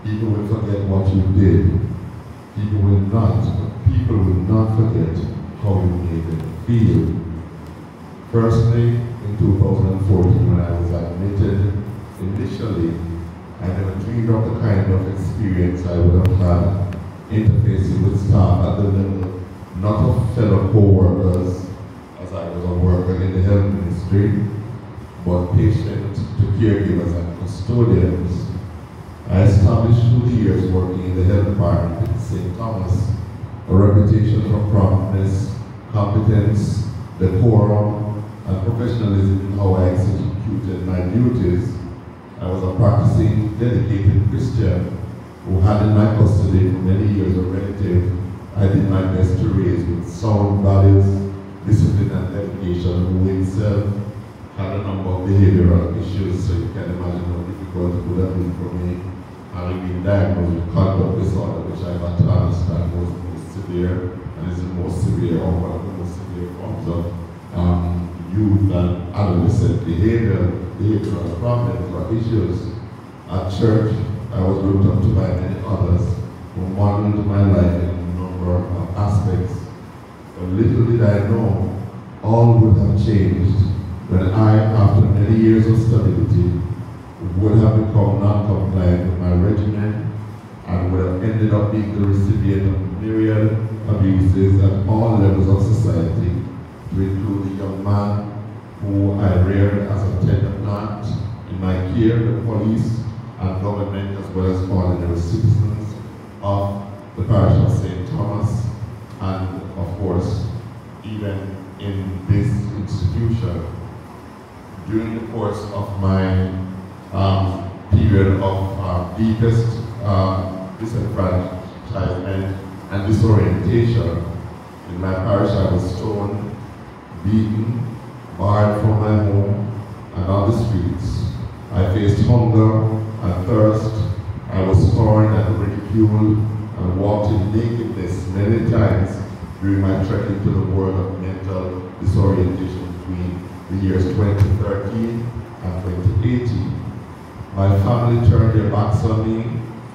People will forget what you did. People will not forget how you made them feel. Firstly, in 2014, when I was admitted, initially, I never dreamed of the kind of experience I would have had interfacing with staff at the level, not of fellow co-workers, as I was a worker in the health ministry, but patient to caregivers and custodians. I established through the years working in the health department in St. Thomas a reputation for promptness, competence, decorum, and professionalism in how I executed my duties. I was a practicing, dedicated Christian who had in my custody for many years a relative I did my best to raise with sound values, discipline, and dedication, who himself had a number of behavioral issues, so you can imagine how difficult it would have been for me, having been diagnosed with conduct disorder, which I got to understand was the most severe, and is the most severe, or one of the most severe forms of youth and adolescent behavioral problems or issues. At church, I was looked up to by many others who modeled my life in a number of aspects. But little did I know, all would have changed when I, after many years of stability, would have become non-compliant with my regimen and would have ended up being the recipient of myriad abuses at all levels of society, to include the young man who I reared as a tender plant in my care, the police and government, as well as ordinary citizens of the parish of St. Thomas, and of course, even in this institution. During the course of my period of deepest disenfranchisement and disorientation, in my parish I was stoned, beaten, barred from my home and on the streets. I faced hunger and thirst. I was scorned and ridiculed and walked in nakedness many times during my trek into the world of mental disorientation between the years 2013 and 2018. My family turned their backs on me,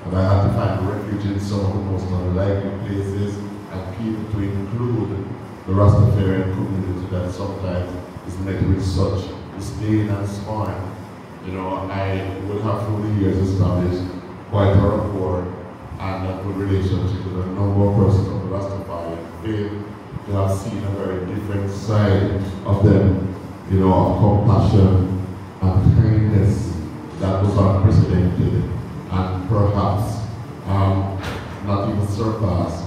and I had to find refuge in some of the most unlikely places and people, to include the Rastafarian community that sometimes is met with such disdain and scorn. You know, I would have through the years established quite a rapport and a good relationship with a number of persons of the Rastafarian faith, to have seen a very different side of them, you know, of compassion and kindness that was unprecedented and perhaps not even surpassed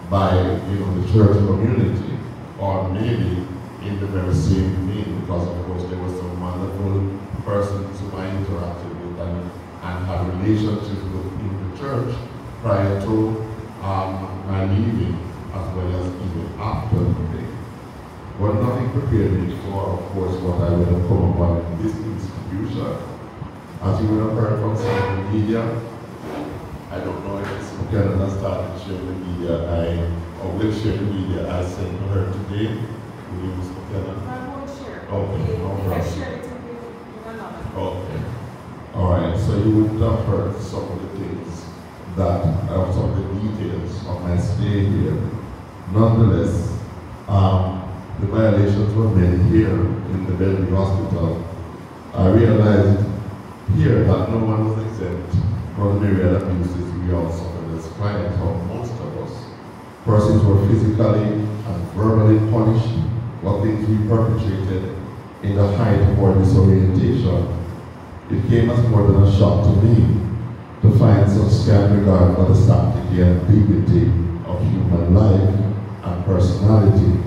by, you know, the church community, or maybe in the very same vein, because of course there were some wonderful persons who I interacted with and had relationships with in the church prior to my leaving, as well as even after leaving. But nothing prepared me for, of course, what I would have come upon in this institution. As you would have heard from some of the media, I don't know if it's McKenna that started sharing the media, or will share the media I sent to her today. Will you, Ms. McKenna? I won't share. Okay, no problem. If I share it with another. Okay. All right, so you would have heard some of the things that, some of the details of my stay here. Nonetheless, the violations were made here in the Bellevue Hospital. I realized here that no one was exempt from the myriad abuses we all suffered as clients, or most of us. Persons were physically and verbally punished for things we perpetrated in the height of our disorientation. It came as more than a shock to me to find such scant regard for the sanctity and dignity of human life and personality.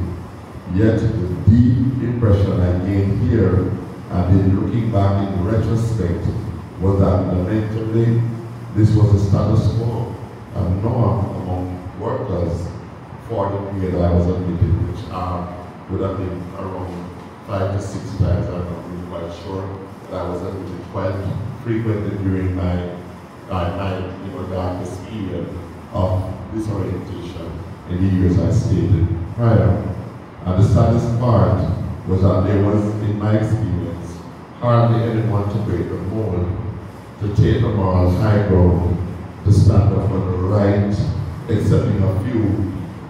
Yet the deep impression I gained here, and in looking back in retrospect, was that lamentably this was the status quo, a norm among workers for the period I was admitted, which would have been around 5 to 6 times. I'm not really quite sure, but I was admitted quite frequently during my darkest period of disorientation in the years I stated prior. And the saddest part was that there was, in my experience, hardly anyone to break the mold, to take a moral high ground, few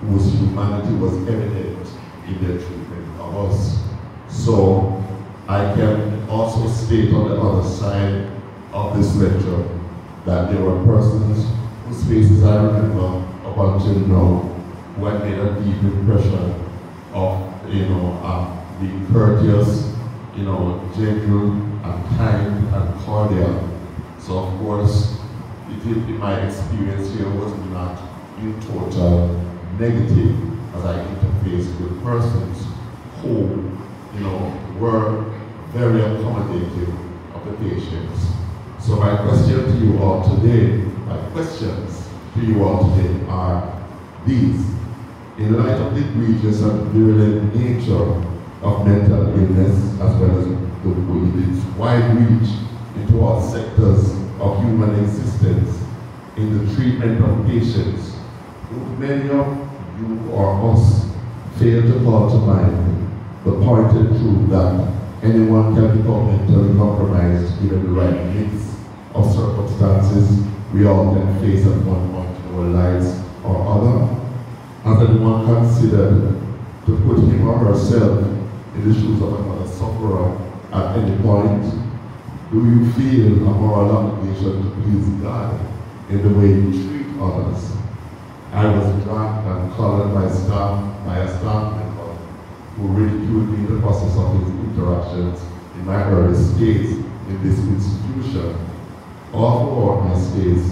whose humanity was evident in their treatment of us. So I can also state on the other side of this lecture that there were persons whose faces I remember up until now who had made a deep impression of, being courteous, genuine and kind and cordial. So of course, in my experience here was not in total negative as I interfaced with persons who, were very accommodating of the patients. So my questions to you all today are these. In light of the egregious and virulent nature of mental illness, as well as its wide reach into all sectors of human existence in the treatment of patients, would many of you or us fail to call to mind the pointed truth that anyone can become mentally compromised given the right mix of circumstances we all can face at one point in our lives or other? Has anyone considered to put him or herself in the shoes of another sufferer at any point? Do you feel a moral obligation to please God in the way you treat others? I was dragged and collared by a staff member who ridiculed me in the process of his interactions in my early stays in this institution. All throughout my stays,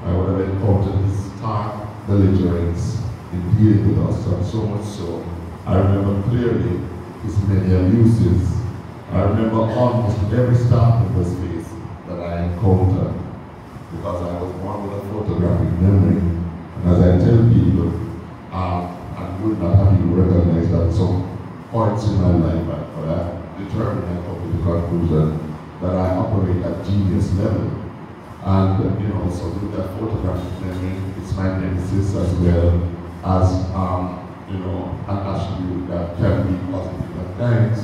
I would have encountered his stark belligerence in dealing with us, and so much so, I remember clearly his many abuses. I remember almost every staff member's face that I encountered, because I was born with a photographic memory. And as I tell people, I would not have even recognized at some points in my life, but I determined and come to the conclusion that I operate at genius level. And so with that photographic memory, it's my nemesis as well as an attribute that can be positive at times,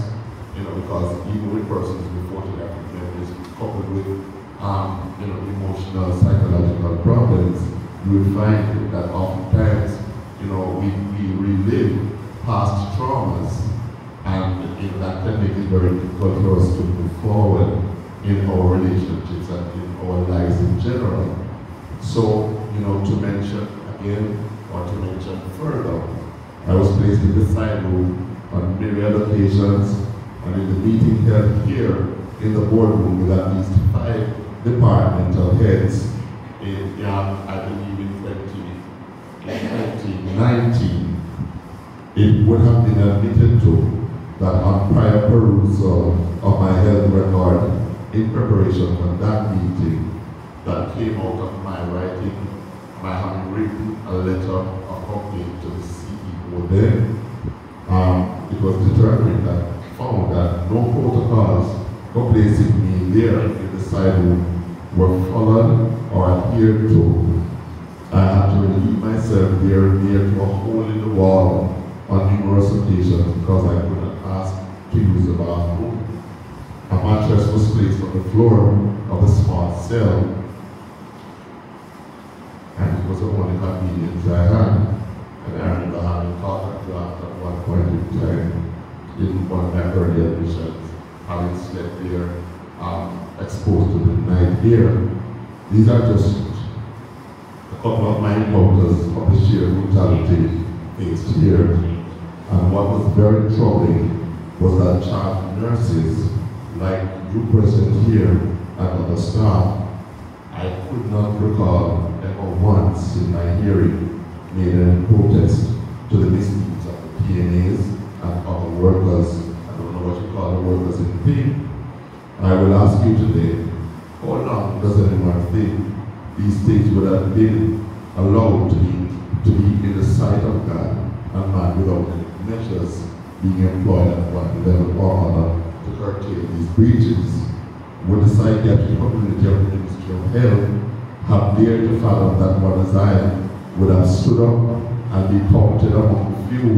because even with persons with photographic memories coupled with emotional, psychological problems, you will find that oftentimes, we relive past traumas, and that can make it very difficult for us to move forward in our relationships and in our lives in general. So, to mention again, or to mention further, I was placed in the side room on myriad occasions, and in the meeting held here in the boardroom with at least 5 departmental heads in, I believe in 2019, it would have been admitted to that on prior perusal of my health record in preparation for that meeting, that came out of my writing, my having written a letter of complaint to the CEO then, it was determined that found that no protocols for placing me there in the side room were followed or adhered to. I had to relieve myself there near to a hole in the wall on numerous occasions because I could not ask to use the bathroom. A mattress was placed on the floor of the small cell, and it was the only convenience I had. And I remember having thought that draft at one point in time, in one of my early admissions, having slept there, exposed to the night air. These are just a couple of my encounters of the sheer brutality faced here. And what was very troubling was that child nurses, like you present here and other staff, I could not recall ever once in my hearing made any protest to the misdeeds of the PNAs and other workers. I don't know what you call the workers in pain. I will ask you today, how long does anyone think these things would have been allowed to be in the sight of God and man without any measures being employed at one level or other to curtail these breaches? Would the psychiatric community of the Ministry of Health have dared to fathom that one as I would have stood up and be counted among the few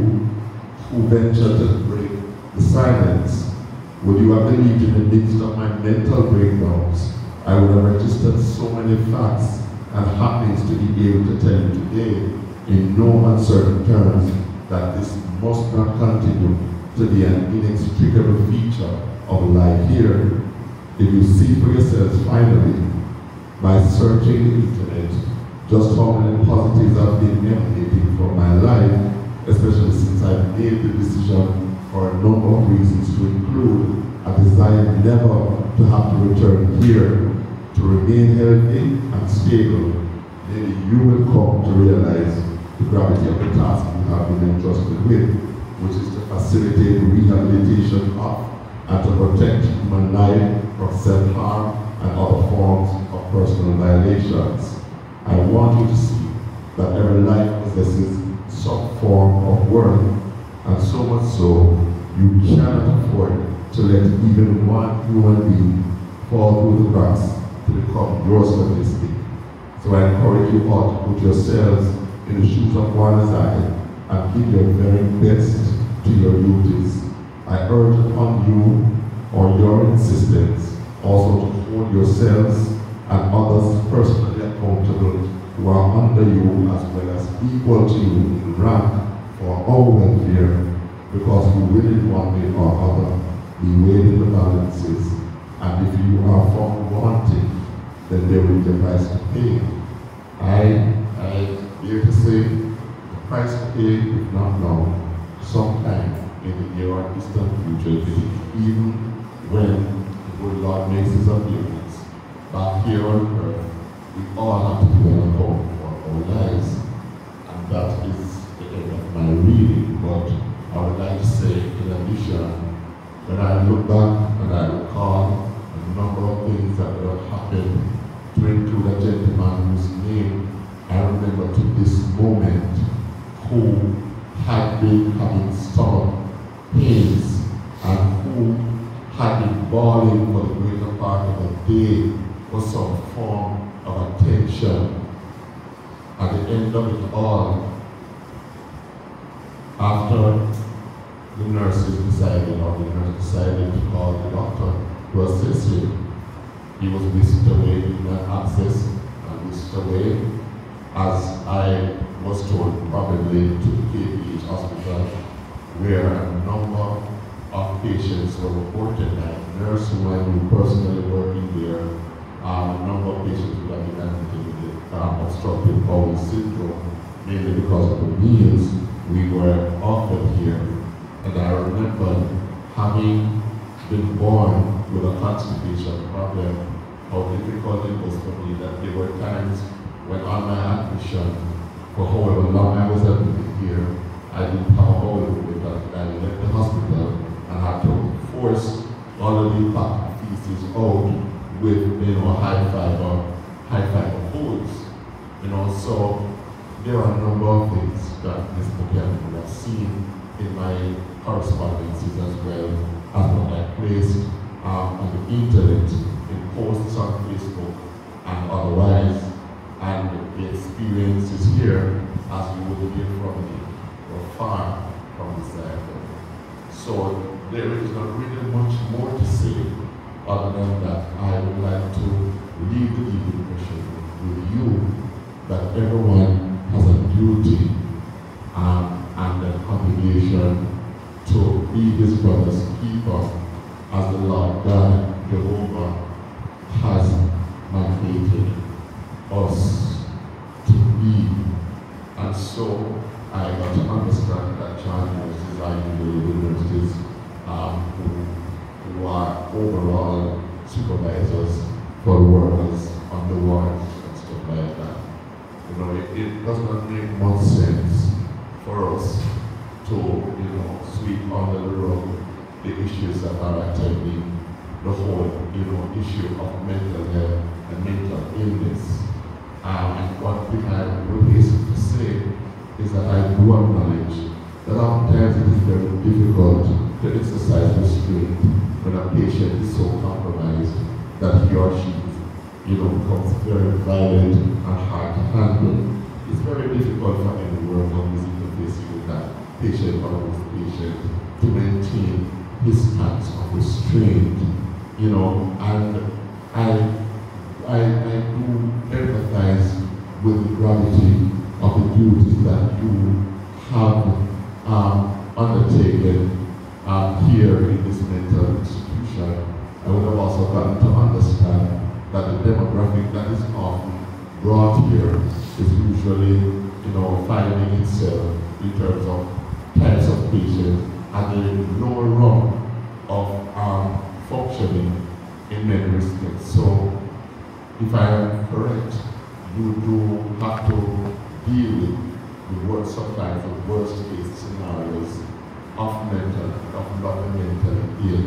who ventured to break the silence? Would you have believed in the midst of my mental breakdowns, I would have registered so many facts and happenings to be able to tell you today in no uncertain terms that this must not continue to be an inextricable feature of life here. If you see for yourselves finally, by searching the internet, just how many positives have been emanating from my life, especially since I made the decision for a number of reasons to include a desire never to have to return here, to remain healthy and stable, maybe you will come to realize the gravity of the task you have been entrusted with, which is to facilitate rehabilitation of and to protect human life from self-harm and other forms of personal violations. I want you to see that every life possesses some form of worth, and so much so, you cannot afford to let even one human being fall through the cracks to become your statistic. So I encourage you all to put yourselves in the shoes of one as I and give your very best to your duties. I urge upon you, on your insistence, also to hold yourselves and others personally accountable who are under you as well as equal to you in rank for our welfare, because you will in one way or other be weighed the balances, and if you are found wanting, then there will be a price to pay. I dare to say the price to pay, if not now, sometime in the near or distant future, even when the good Lord makes his appearance back here on earth. We all have to give an account for our lives, and that is the end of my reading. But I would like to say, in addition, when I look back and I recall a number of things that have happened, to include a gentleman whose name I remember to this moment, who had been having stomach pains and who had been bawling for the greater part of the day for some form of attention. At the end of it all, after the nurses decided to call the doctor to assist him, he was whisked away in an access and whisked away, as I was told, probably to the KPH hospital, where a number of patients were reported by a nurse who I knew personally working there. A number of patients who have been admitted with obstructive bowel syndrome, mainly because of the meals we were offered here. And I remember having been born with a constipation problem, how difficult it was for me that there were times when on my admission, for however long I was admitted here, I didn't have a bowel because I left the hospital and had to force all of the packed feces out with, high fiber foods. So there are a number of things that Ms. McKenna would have seen in my correspondences as well as what I placed on the internet, in posts on Facebook and otherwise, and the experiences here, as you would hear from me, were far from this level. So there is not really much more to say other than that I would like to leave the impression with you that everyone has a duty and an obligation to be his brother's keeper, as the Lord God, Jehovah, has mandated us to be. And so I got to understand that child nurses are usually the nurses who are overall supervisors for workers on the wards and stuff like that. It does not make much sense for us to, sweep under the rug the issues that are attending the whole, issue of mental health and mental illness. And one thing I would hasten to say is that I do acknowledge that oftentimes it is very difficult to exercise restraint when a patient is so compromised that he or she becomes very violent and hard to handle. It's very difficult for any worker who is interfacing with that patient or with patient to maintain his stance of restraint, and I do empathize with the gravity of the duties that you have undertaken here in this mental institution, I would have also gotten to understand that the demographic that is often brought here is usually, finding itself in terms of types of patients at the lower rung of functioning in many respects. So, if I am correct, you do have to deal with the worst, sometimes the worst case scenarios of not mentally ill,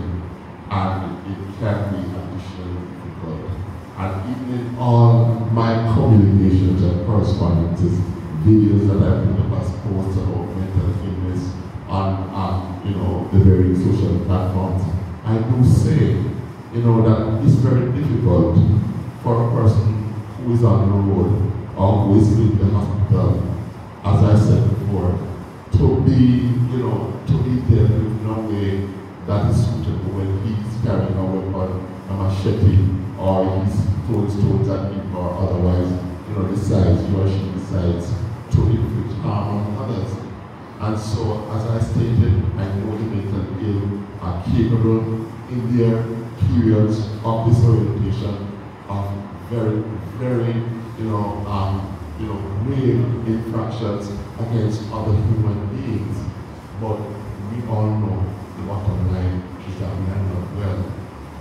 and it can be additionally difficult. And even in all my communications and correspondences, videos that I've put up as posts about mental illness on the various social platforms, I do say, that it's very difficult for a person who is on the road or who is in the hospital, as I said before, to be dealt with in a way that is suitable when he's carrying a weapon, a machete, or he's throwing stones at people, or otherwise, he or she decides to inflict harm on others. And so, as I stated, I know the mentally ill are capable in their periods of disorientation of very, very, grave infractions against other human beings. But we all know the bottom line is that we are not well.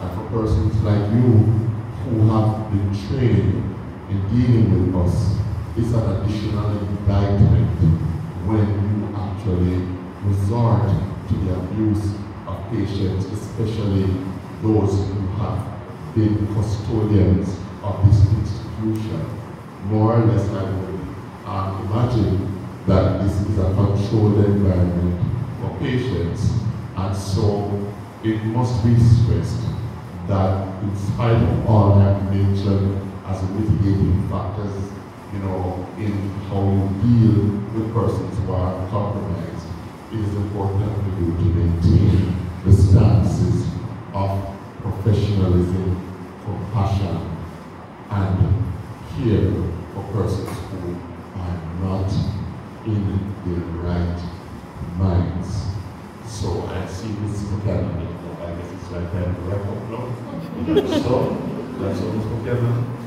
And for persons like you who have been trained in dealing with us, it's an additional indictment when you actually resort to the abuse of patients, especially those who have been custodians of this institution. More or less, I would imagine that this is a controlled environment for patients, and so it must be stressed that in spite of all I have mentioned as mitigating factors, in how you deal with persons who are compromised, it is important for you to maintain the stances of professionalism, compassion, and care for persons who are not in their right minds. So I see Ms. McKenna, I guess it's right time to wrap up now. So, that's all, Ms. McKenna.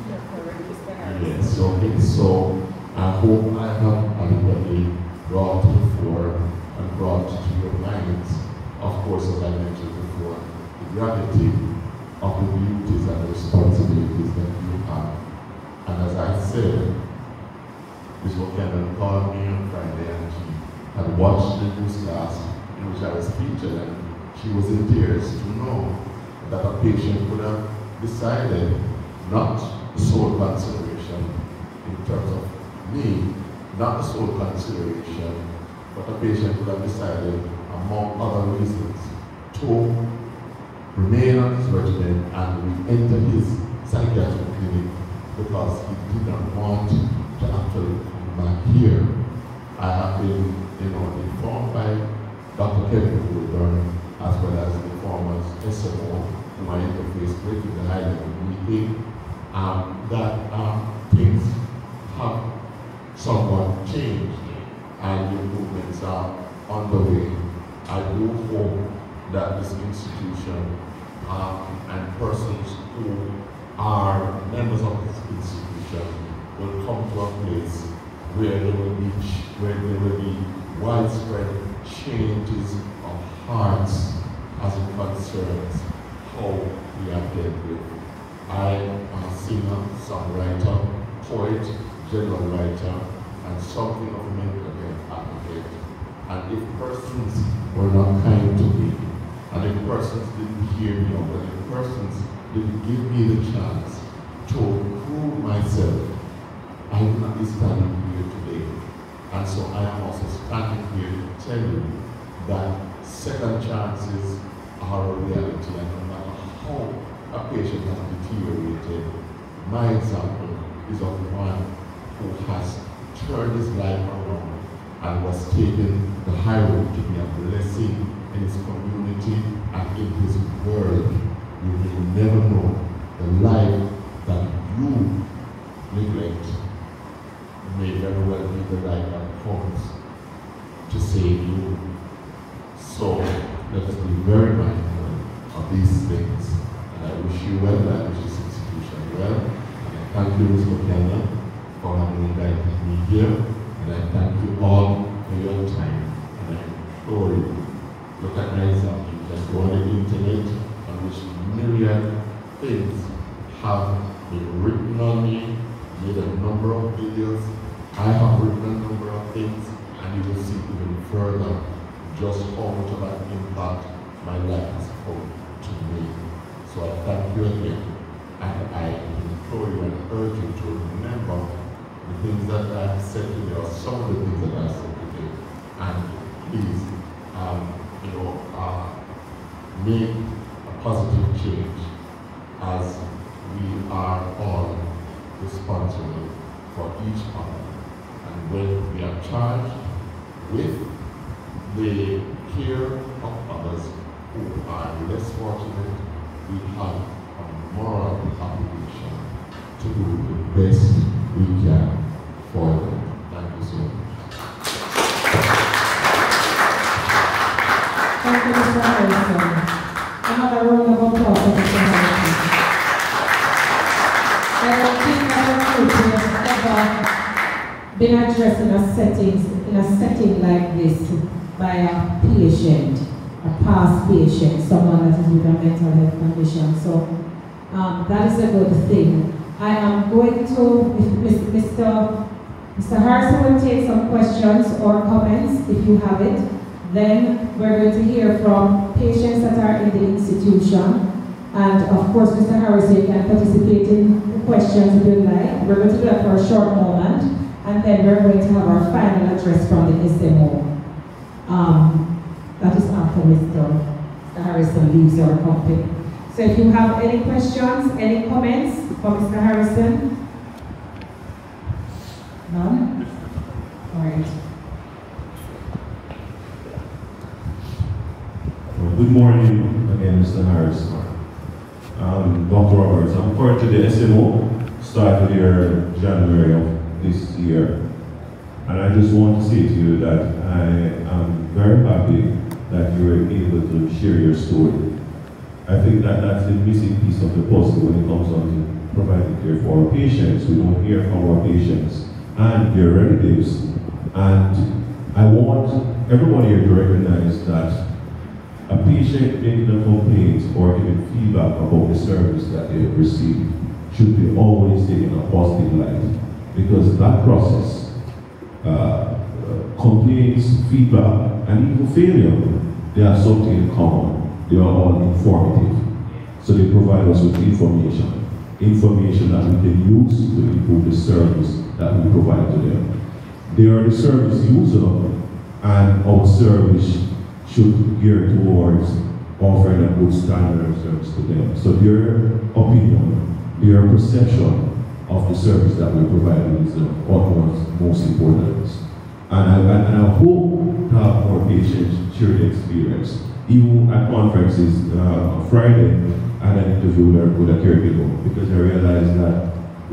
Yes, okay, so I hope I have adequately brought to the fore and brought to your minds, of course, as I mentioned before, the gravity of the duties and the responsibilities that you have. And as I said, Ms. O'Connor called me on Friday and she had watched the newscast in which I was featured, and she was in tears to know that a patient would have decided not the sole consideration in terms of me, not the sole consideration, but a patient would have decided, among other reasons, to remain on his regimen and re-enter his psychiatric clinic because he did not want to actually come back here. I have been, informed by Dr. Kevin Woodburn, as well as the former SMO, whom I interfaced with in the high-level meeting, that things have somewhat changed and improvements are on the way. I do hope that this institution and persons who are members of this institution will come to a place where there will be widespread changes of hearts as it concerns how we are dealt with. I am a singer, songwriter, poet, general writer, and something of a mental health advocate. And if persons were not kind to me, and if persons didn't hear me, or if persons didn't give me the chance to prove myself, I would not be standing here today. And so I am also standing here to tell you that second chances are a reality, and no matter how a patient has deteriorated, my example is of one who has turned his life around and was taken the high road to be a blessing in his community and in his world. You will never know the life that you neglect may very well be give the right outcomes to save you. So let us be very mindful of these things. And I wish you well, I wish this institution well. And I thank you, Ms. McKenna, for having invited me here. And I thank you all for your time. And I implore you, look at my example. You can go on the internet on which myriad things have been written on me, made a number of videos. I have written a number of things, and you will see even further just how much of an impact my life has had to me. So I thank you again, and I implore you and urge you to remember the things that I have said today, or some of the things that I have said today, and please, make a positive change, as we are all responsible for each other. And when we are charged with the care of others who are less fortunate, we have a moral obligation to do the best we can for them. Thank you so much. Thank you, Mr. Harrison. Another round of applause for Mr. Harrison. I don't think that recruit has ever been addressed in a setting like this by a patient, a past patient, someone that is with a mental health condition. So that is a good thing. I am going to, Mr. Harrison will take some questions or comments if you have it. Then we're going to hear from patients that are in the institution. And of course, Mr. Harrison can participate in the questions if you'd like. We're going to do that for a short moment. And then we're going to have our final address from the SMO. That is after Mr. Harrison leaves our company. So if you have any questions, any comments for Mr. Harrison? None? All right. Good morning again, Mr. Harris. Dr. Roberts, I'm part of the SMO, started here January of this year. And I just want to say to you that I am very happy that you were able to share your story. I think that that's the missing piece of the puzzle when it comes on to providing care for our patients. We don't hear from our patients and their relatives. And I want everybody here to recognize that a patient making a complaint or giving feedback about the service that they have received should be always taken in a positive light, because that process, complaints, feedback, and even failure, they have something in common. They are all informative. So they provide us with information that we can use to improve the service that we provide to them. They are the service user, and our service should gear towards offering a good standard of service to them. So their opinion, their perception of the service that we provide is what's most important. And I hope to have more patients share the experience. Even at conferences, on Friday, I had an interview with a caregiver, because I realized that